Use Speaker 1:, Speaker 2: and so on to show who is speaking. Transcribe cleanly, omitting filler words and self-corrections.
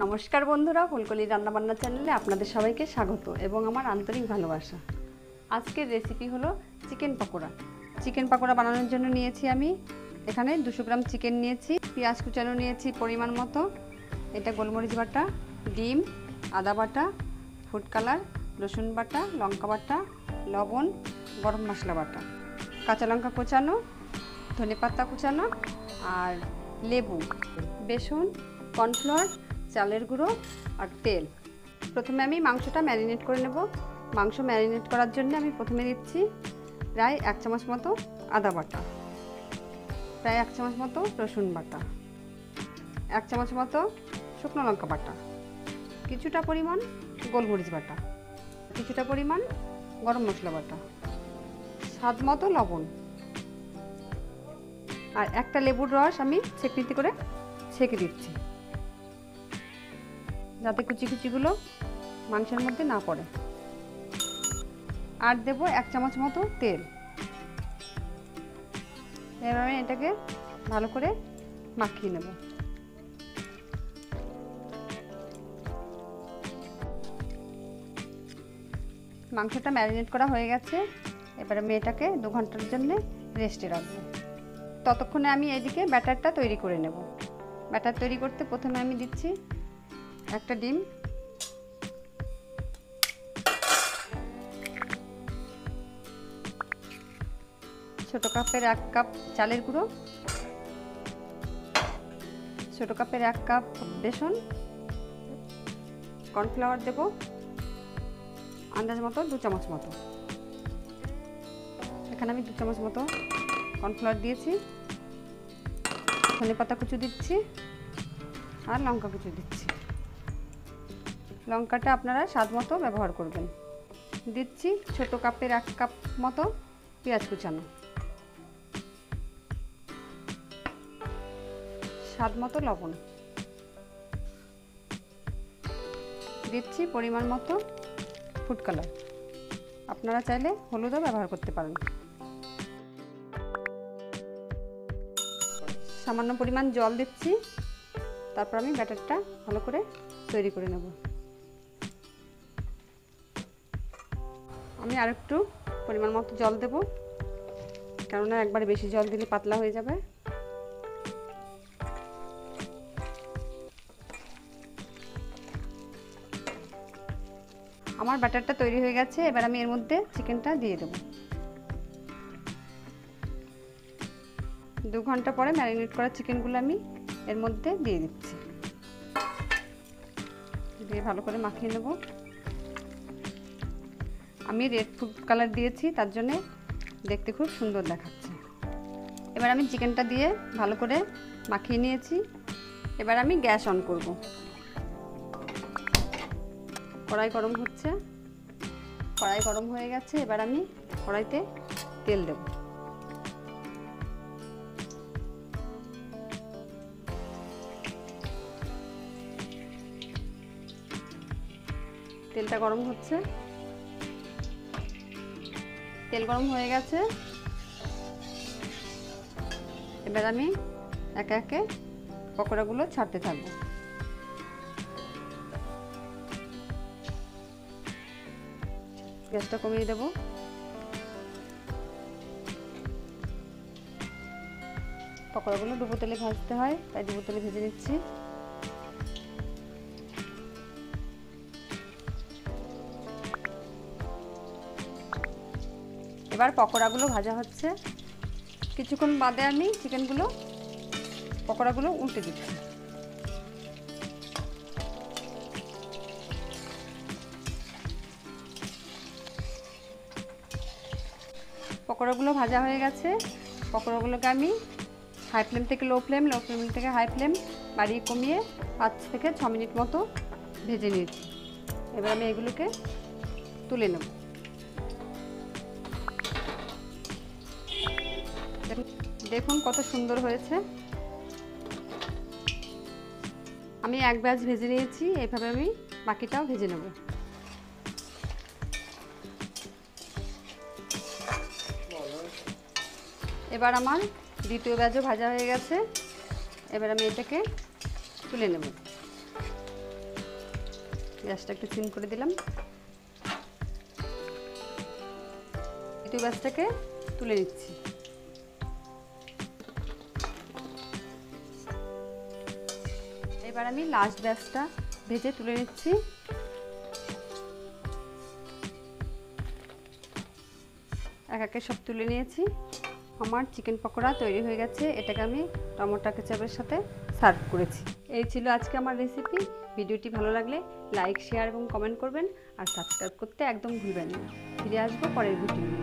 Speaker 1: নমস্কার বন্ধুরা, ফুলকলির রান্নাবান্না চ্যানেলে আপনাদের সবাইকে স্বাগত এবং আমার আন্তরিক ভালোবাসা। আজকের রেসিপি হলো চিকেন পকোড়া। চিকেন পকোড়া বানানোর জন্য নিয়েছি আমি এখানে 200 গ্রাম চিকেন নিয়েছি, পেঁয়াজ কুচানো নিয়েছি পরিমাণ মতো, এটা গোলমরিচ বাটা, ডিম, আদা বাটা, ফুড কালার, রসুন বাটা, লঙ্কা বাটা, লবণ, গরম মশলা বাটা, কাঁচা লঙ্কা কুচানো, ধনেপাতা কুচানো আর লেবু, বেসন, কর্নফ্লাওয়ার, চালের গুঁড়ো আর তেল। প্রথমে আমি মাংসটা ম্যারিনেট করে নেব। মাংস ম্যারিনেট করার জন্য আমি প্রথমে দিচ্ছি প্রায় 1 চামচ মতো আদা বাটা, প্রায় 1 চামচ মতো রসুন বাটা, 1 চামচ মতো শুকনো লঙ্কা বাটা, কিছুটা পরিমাণ গোলমরিচ বাটা, কিছুটা পরিমাণ গরম মশলা বাটা, স্বাদ মতো লবণ আর একটা লেবুর রস আমি ছেঁকনিতে করে ছেঁকে দিচ্ছি যাতে কুচি কুচিগুলো মাংসের মধ্যে না পড়ে। আর দেব 1 চামচ মতো তেল। এবার আমি এটাকে ভালো করে মাখিয়ে নেব। মাংসটা ম্যারিনেট করা হয়ে গেছে, এবার আমি এটাকে 2 ঘন্টার জন্য রেস্টে রাখবো। ততক্ষণে আমি এদিকে ব্যাটারটা তৈরি করে নেব। ব্যাটার তৈরি করতে প্রথমে আমি দিচ্ছি একটা ডিম, ছোট কাপের 1 কাপ চালের গুঁড়ো, ছোট কাপের 1 কাপ বেসন, কর্নফ্লাওয়ার দেব আন্দাজ মতো 2 চামচ মতো। এখানে আমি 2 চামচ মতো কর্নফ্লাওয়ার দিয়েছি, ধনেপাতা কুচি দিচ্ছি আর লঙ্কা কুচি দিচ্ছি। লঙ্কাটা আপনারা স্বাদ মতো ব্যবহার করবেন। দিচ্ছি ছোট কাপের 1 কাপ মতো পেঁয়াজ কুচানো, স্বাদ মতো লবণ, দিচ্ছি পরিমাণ মতো ফুড কালার, আপনারা চাইলে হলুদও ব্যবহার করতে পারেন। সামান্য পরিমাণ জল দিচ্ছি, তারপর আমি ব্যাটারটা ভালো করে তৈরি করে নেব। আমি আরেকটু পরিমাণ মতো জল দেব, কেননা একবারে বেশি জল দিলে পাতলা হয়ে যাবে। আমার ব্যাটারটা তৈরি হয়ে গেছে, এবার আমি এর মধ্যে চিকেনটা দিয়ে দেব। 2 ঘন্টা পরে ম্যারিনেট করা চিকেনগুলো আমি এর মধ্যে দিয়ে দিচ্ছি, দিয়ে ভালো করে মাখিয়ে নেব। আমি রেড ফুড কালার দিয়েছি, তার জন্য দেখতে খুব সুন্দর দেখাচ্ছে। এবার আমি চিকেনটা দিয়ে ভালো করে মাখিয়ে নিয়েছি। এবার আমি গ্যাস অন করব। কড়াই গরম হচ্ছে, কড়াই গরম হয়ে গেছে। এবার আমি কড়াইতে তেল দেব। তেলটা গরম হচ্ছে, তেল গরম হয়ে গেছে। এবার আমি একে একে পকোড়াগুলো ছাড়তে থাকবো। গ্যাসটা কমিয়ে দেব। পকোড়াগুলো ডুবো তেলে ভাজতে হয়, তাই ডুবো তেলে ভেজে নিচ্ছি। এবার পকোড়াগুলো ভাজা হচ্ছে। কিছুক্ষণ বাদে আমি পকোড়াগুলো উল্টে দিচ্ছি। পকোড়াগুলো ভাজা হয়ে গেছে। পকোড়াগুলোকে আমি হাই ফ্লেম থেকে লো ফ্লেম, লো ফ্লেম থেকে হাই ফ্লেম বাড়িয়ে কমিয়ে 5 থেকে 6 মিনিট মতো ভেজে নিয়েছি। এবার আমি এগুলোকে তুলে নেব। দেখুন কত সুন্দর হয়েছে। আমি 1 ব্যাচ ভেজে নিয়েছি, এইভাবে আমি বাকিটাও ভেজে নেব। এবার আমার দ্বিতীয় ব্যাচও ভাজা হয়ে গেছে। এবার আমি এটাকে তুলে নেব। গ্যাসটা একটু সিম করে দিলাম। দ্বিতীয় ব্যাচটাকে তুলে নিচ্ছি। এবার আমি লাস্ট ব্যাচটা ভেজে তুলে নিচ্ছি। এক একে সব তুলে নিয়েছি। আমার চিকেন পকোড়া তৈরি হয়ে গেছে। এটাকে আমি টমেটো কেচাপের সাথে সার্ভ করেছি। এই ছিল আজকে আমার রেসিপি। ভিডিওটি ভালো লাগলে লাইক, শেয়ার এবং কমেন্ট করবেন আর সাবস্ক্রাইব করতে একদম ভুলবেন না। ফিরে আসবো পরের ভিডিও নিয়ে।